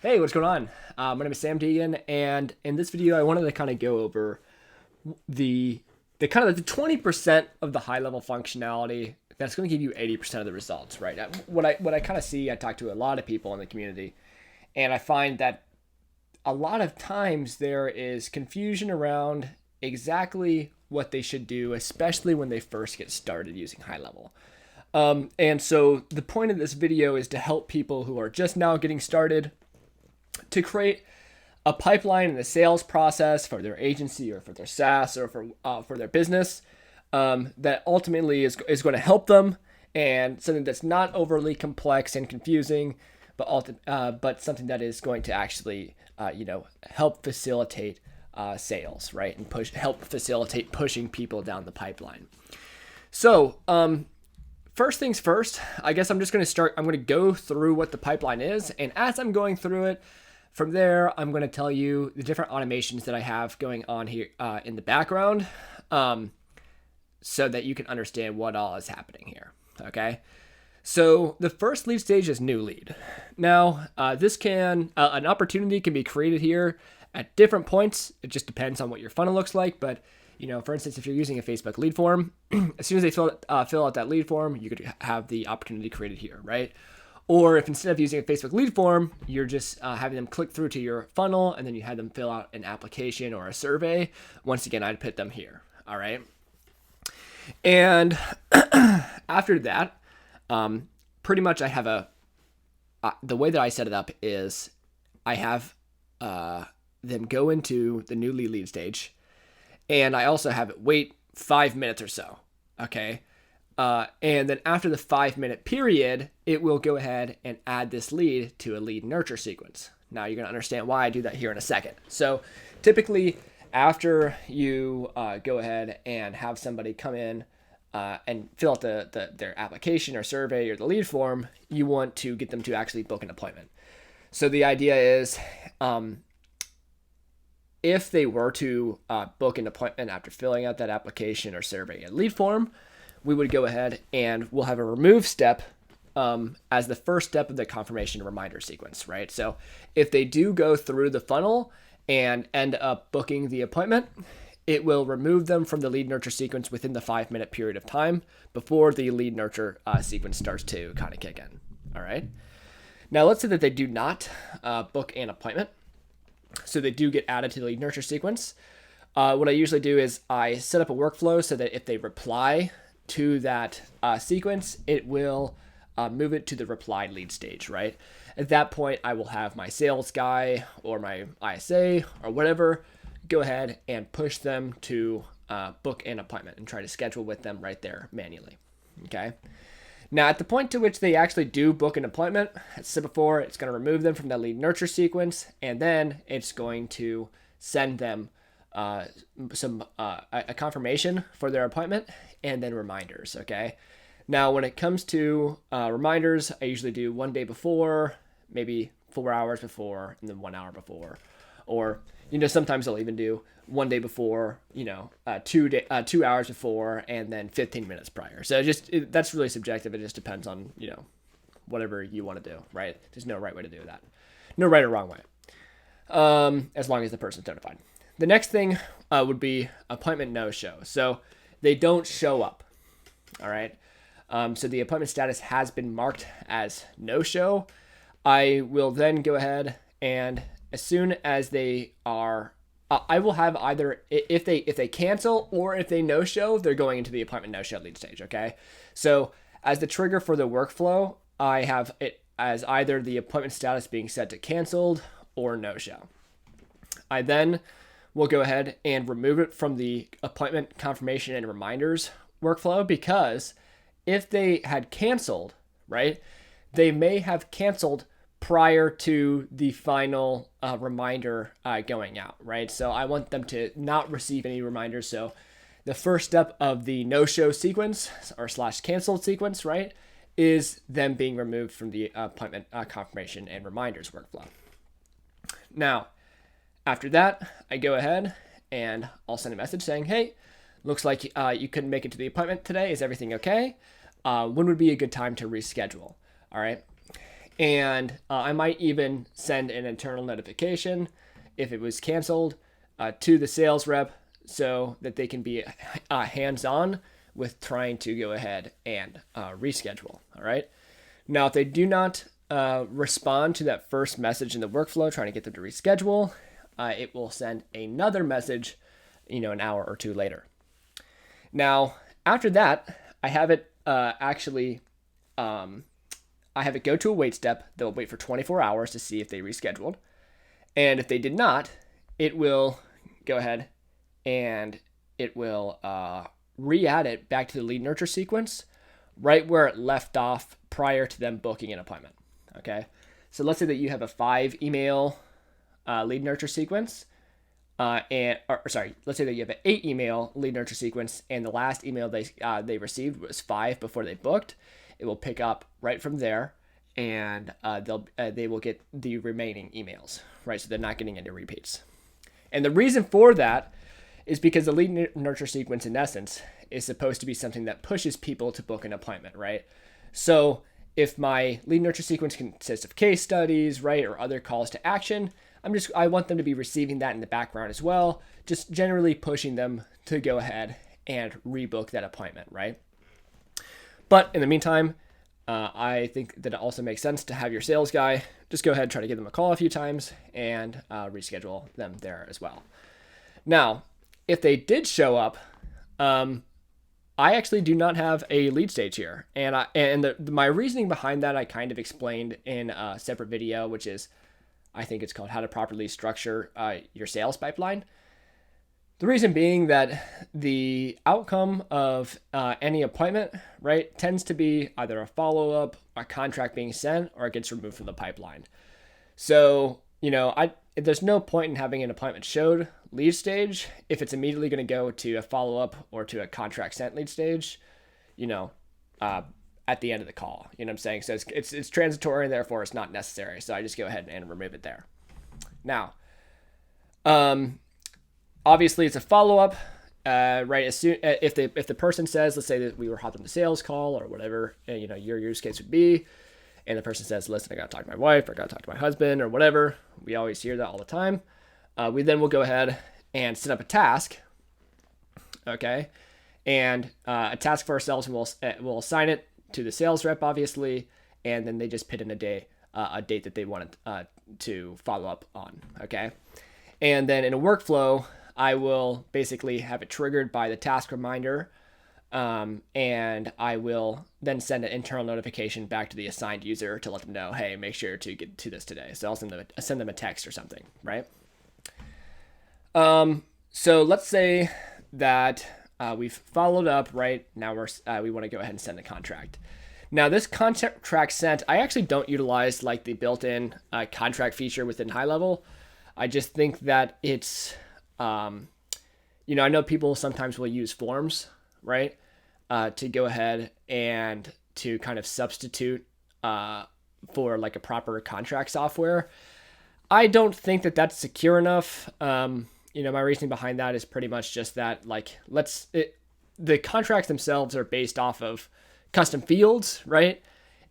Hey, what's going on? My name is Sam Deegan, and in this video, I wanted to kind of go over the kind of the 20% of the high level functionality that's going to give you 80% of the results, right? What I kind of see, I talk to a lot of people in the community, and I find that a lot of times there is confusion around exactly what they should do, especially when they first get started using high level. And so the point of this video is to help people who are just now getting started to create a pipeline in the sales process for their agency or for their SaaS or for their business that ultimately is going to help them, and something that's not overly complex and confusing, but something that is going to actually help facilitate sales, right, and help facilitate pushing people down the pipeline. So first things first, I guess I'm going to go through what the pipeline is, and as I'm going through it, from there, I'm going to tell you the different automations that I have going on here in the background, so that you can understand what all is happening here. Okay. So the first lead stage is new lead. Now, an opportunity can be created here at different points. It just depends on what your funnel looks like. But, for instance, if you're using a Facebook lead form, as soon as they fill out that lead form, you could have the opportunity created here, right? Or if instead of using a Facebook lead form, you're just having them click through to your funnel and then you had them fill out an application or a survey, once again, I'd put them here. All right. And after that, pretty much I have the way that I set it up is I have them go into the new lead stage, and I also have it wait 5 minutes or so. Okay. And then after the 5-minute period, it will go ahead and add this lead to a lead nurture sequence. Now you're going to understand why I do that here in a second. So typically after you go ahead and have somebody come in and fill out their application or survey or the lead form, you want to get them to actually book an appointment. So the idea is if they were to book an appointment after filling out that application or survey and lead form, we would go ahead and we'll have a remove step as the first step of the confirmation reminder sequence, right? So if they do go through the funnel and end up booking the appointment, it will remove them from the lead nurture sequence within the 5-minute period of time before the lead nurture sequence starts to kind of kick in. All right. Now let's say that they do not book an appointment. So they do get added to the lead nurture sequence. What I usually do is I set up a workflow so that if they reply to that sequence, it will move it to the replied lead stage, right? At that point, I will have my sales guy or my ISA or whatever go ahead and push them to book an appointment and try to schedule with them right there manually. Okay. Now, at the point to which they actually do book an appointment, as I said before, it's going to remove them from the lead nurture sequence, and then it's going to send them a confirmation for their appointment and then reminders. Okay. Now, when it comes to reminders, I usually do 1 day before, maybe 4 hours before, and then 1 hour before, or sometimes I'll even do 1 day before, 2 hours before, and then 15 minutes prior. So that's really subjective. It just depends on whatever you want to do, right? There's no right way to do that, no right or wrong way, as long as the person's notified. The next thing would be appointment no-show. So they don't show up. All right. So the appointment status has been marked as no-show. I will then go ahead and as soon as they are, I will have either if they cancel or if they no-show, they're going into the appointment no-show lead stage. Okay. So as the trigger for the workflow, I have it as either the appointment status being set to canceled or no-show. I then will go ahead and remove it from the appointment confirmation and reminders workflow, because if they had canceled, right, they may have canceled prior to the final reminder going out, right? So I want them to not receive any reminders. So the first step of the no-show sequence or / canceled sequence, right, is them being removed from the appointment confirmation and reminders workflow. Now, after that, I go ahead and I'll send a message saying, hey, looks like you couldn't make it to the appointment today. Is everything okay? When would be a good time to reschedule? All right. And I might even send an internal notification if it was canceled to the sales rep so that they can be hands-on with trying to go ahead and reschedule. All right. Now, if they do not respond to that first message in the workflow, trying to get them to reschedule, it will send another message, an hour or two later. Now, after that, I have it I have it go to a wait step. They'll wait for 24 hours to see if they rescheduled. And if they did not, it will go ahead and it will re-add it back to the lead nurture sequence right where it left off prior to them booking an appointment. Okay. So let's say that you have a 5 email lead nurture sequence. Let's say that you have an 8 email lead nurture sequence, and the last email they received was 5 before they booked. It will pick up right from there, and they will get the remaining emails, right? So they're not getting any repeats. And the reason for that is because the lead nurture sequence, in essence, is supposed to be something that pushes people to book an appointment, right? So if my lead nurture sequence consists of case studies, right, or other calls to action, I want them to be receiving that in the background as well, just generally pushing them to go ahead and rebook that appointment, right? But in the meantime, I think that it also makes sense to have your sales guy just go ahead and try to give them a call a few times and reschedule them there as well. Now, if they did show up, I actually do not have a lead stage here. And my reasoning behind that I kind of explained in a separate video, which is, I think it's called How to Properly Structure Your Sales Pipeline. The reason being that the outcome of any appointment, right, tends to be either a follow-up, a contract being sent, or it gets removed from the pipeline. So, there's no point in having an appointment showed lead stage if it's immediately going to go to a follow-up or to a contract sent lead stage, at the end of the call. You know what I'm saying? So it's transitory, and therefore it's not necessary. So I just go ahead and remove it there. Now, obviously it's a follow-up, right? As soon if the person says, let's say that we were hopping the sales call or whatever, your use case would be, and the person says, listen, I got to talk to my wife, or I got to talk to my husband, or whatever. We always hear that all the time. We then will go ahead and set up a task, okay? And a task for ourselves, and we'll assign it to the sales rep, obviously, and then they just put in a date that they wanted to follow up on, okay? And then in a workflow, I will basically have it triggered by the task reminder, and I will then send an internal notification back to the assigned user to let them know, hey, make sure to get to this today. So I'll send them a text or something, right? So let's say that we've followed up, right? Now we want to go ahead and send a contract. Now this contract sent, I actually don't utilize like the built-in contract feature within High Level. I just think that it's, I know people sometimes will use forms, right? To go ahead and to kind of substitute for like a proper contract software. I don't think that that's secure enough. My reasoning behind that is pretty much just that, like, the contracts themselves are based off of custom fields, right?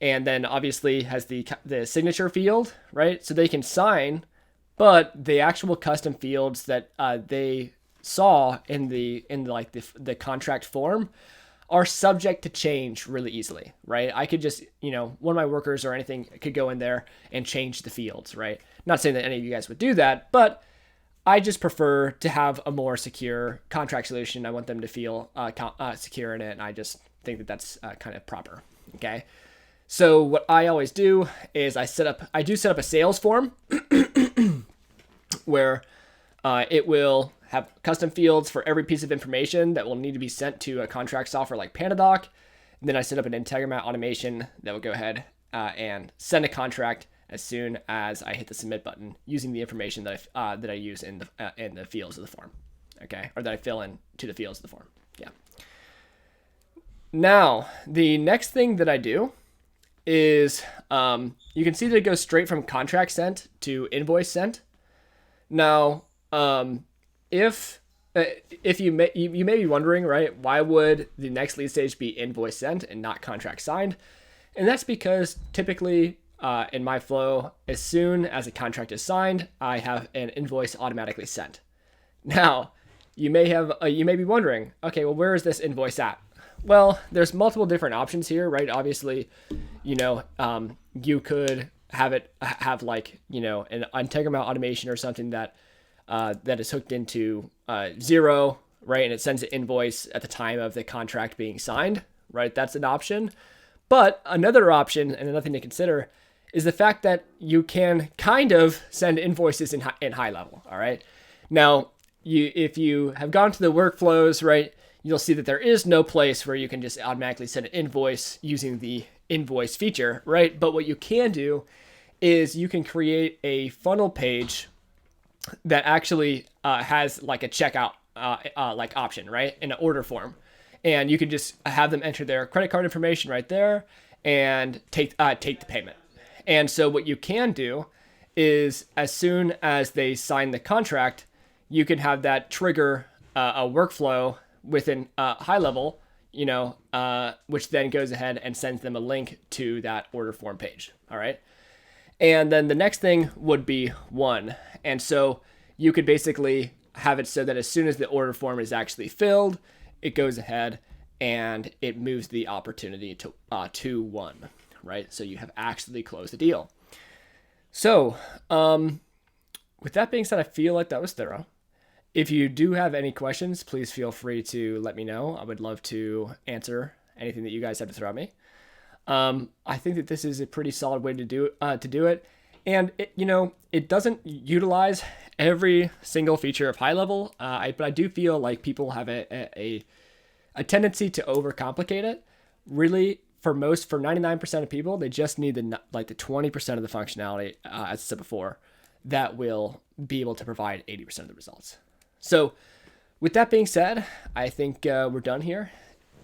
And then obviously has the signature field, right? So they can sign, but the actual custom fields that they saw in the contract form are subject to change really easily, right? I could just, one of my workers or anything could go in there and change the fields, right? Not saying that any of you guys would do that, but I just prefer to have a more secure contract solution. I want them to feel secure in it, and I just think that that's kind of proper, okay? So what I always do is I do set up a sales form where it will have custom fields for every piece of information that will need to be sent to a contract software like PandaDoc. And then I set up an Integromat automation that will go ahead and send a contract as soon as I hit the submit button using the information that I use in the fields of the form, okay, or that I fill in to the fields of the form. Yeah. Now the next thing that I do is you can see that it goes straight from contract sent to invoice sent. Now, if you may be wondering, right, why would the next lead stage be invoice sent and not contract signed? And that's because typically in my flow, as soon as a contract is signed, I have an invoice automatically sent. Now, you may be wondering, okay, well, where is this invoice at? Well, there's multiple different options here, right? Obviously, you could have like, an Integromat automation or something that is hooked into Xero, right? And it sends an invoice at the time of the contract being signed, right? That's an option. But another option, and another thing to consider, is the fact that you can kind of send invoices in high level, all right? Now, if you have gone to the workflows, right, you'll see that there is no place where you can just automatically send an invoice using the invoice feature, right? But what you can do is you can create a funnel page that actually has like a checkout like option, right, in an order form. And you can just have them enter their credit card information right there and take the payment. And so what you can do is as soon as they sign the contract, you can have that trigger a workflow within high level, which then goes ahead and sends them a link to that order form page. All right. And then the next thing would be one. And so you could basically have it so that as soon as the order form is actually filled, it goes ahead and it moves the opportunity to one, right? So you have actually closed the deal. So with that being said, I feel like that was thorough. If you do have any questions, please feel free to let me know. I would love to answer anything that you guys have to throw at me. I think that this is a pretty solid way to do it. And it doesn't utilize every single feature of high level, but I do feel like people have a tendency to overcomplicate it. Really, for 99% of people, they just need the 20% of the functionality, as I said before, that will be able to provide 80% of the results. So with that being said, I think we're done here.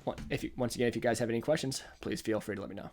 Once again, if you guys have any questions, please feel free to let me know.